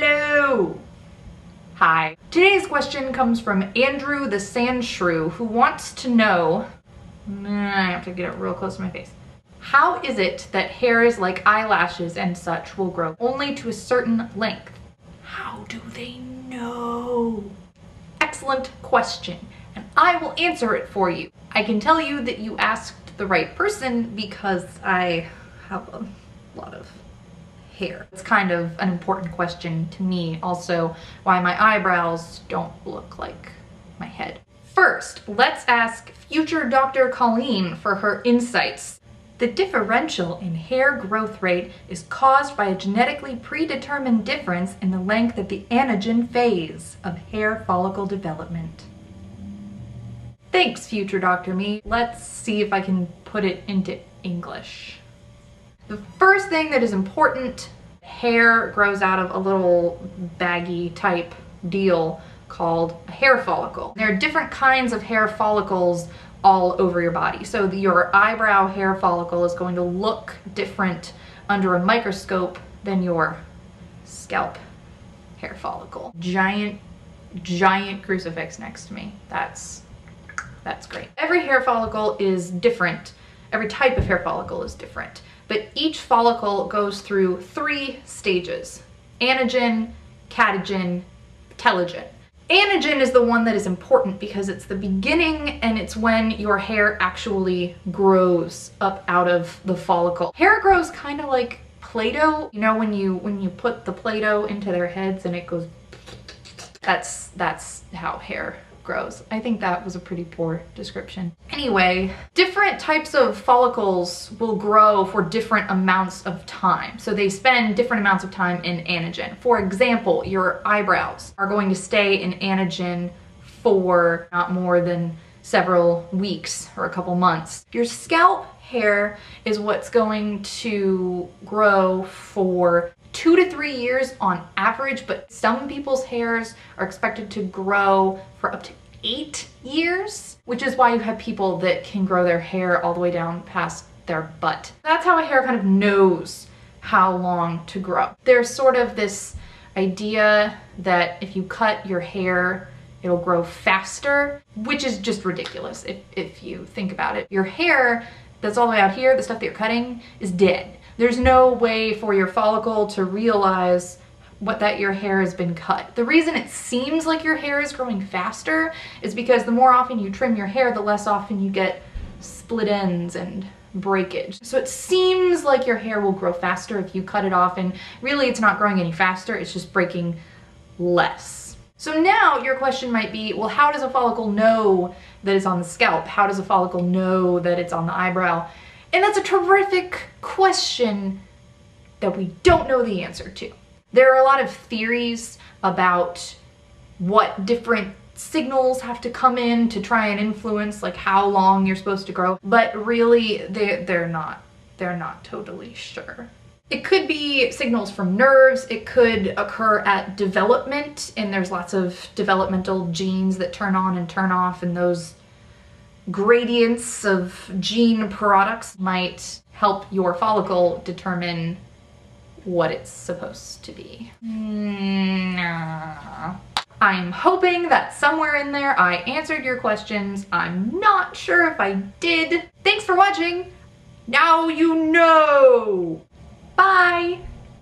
Hello! Hi. Today's question comes from Andrew the Sand Shrew, who wants to know, I have to get it real close to my face. How is it that hairs like eyelashes and such will grow only to a certain length? How do they know? Excellent question, and I will answer it for you. I can tell you that you asked the right person because I have a lot of hair. It's kind of an important question to me, also why my eyebrows don't look like my head. First, let's ask future Dr. Colleen for her insights. The differential in hair growth rate is caused by a genetically predetermined difference in the length of the anagen phase of hair follicle development. Thanks, future Dr. Me. Let's see if I can put it into English. The first thing that is important, hair grows out of a little baggy type deal called a hair follicle. There are different kinds of hair follicles all over your body. So your eyebrow hair follicle is going to look different under a microscope than your scalp hair follicle. Giant crucifix next to me. That's great. Every hair follicle is different. Every type of hair follicle is different. But each follicle goes through 3 stages: anagen, catagen, telogen. Anagen is the one that is important because it's the beginning and it's when your hair actually grows up out of the follicle. Hair grows kind of like Play-Doh. You know when you put the Play-Doh into their heads and it goes, that's how hair grows. I think that was a pretty poor description. Anyway, different types of follicles will grow for different amounts of time. So they spend different amounts of time in anagen. For example, your eyebrows are going to stay in anagen for not more than several weeks or a couple months. Your scalp hair is what's going to grow for 2 to 3 years on average, but some people's hairs are expected to grow for up to 8 years, which is why you have people that can grow their hair all the way down past their butt. That's how a hair kind of knows how long to grow. There's sort of this idea that if you cut your hair, it'll grow faster, which is just ridiculous if you think about it. Your hair that's all the way out here, the stuff that you're cutting, is dead. There's no way for your follicle to realize that your hair has been cut. The reason it seems like your hair is growing faster is because the more often you trim your hair, the less often you get split ends and breakage. So it seems like your hair will grow faster if you cut it off, and really it's not growing any faster, it's just breaking less. So now your question might be, well, how does a follicle know that it's on the scalp? How does a follicle know that it's on the eyebrow? And that's a terrific question that we don't know the answer to. There are a lot of theories about what different signals have to come in to try and influence like how long you're supposed to grow, but really they're not totally sure. It could be signals from nerves, it could occur at development, and there's lots of developmental genes that turn on and turn off, and those gradients of gene products might help your follicle determine what it's supposed to be. I'm hoping that somewhere in there I answered your questions. I'm not sure if I did. Thanks for watching. Now you know. Bye.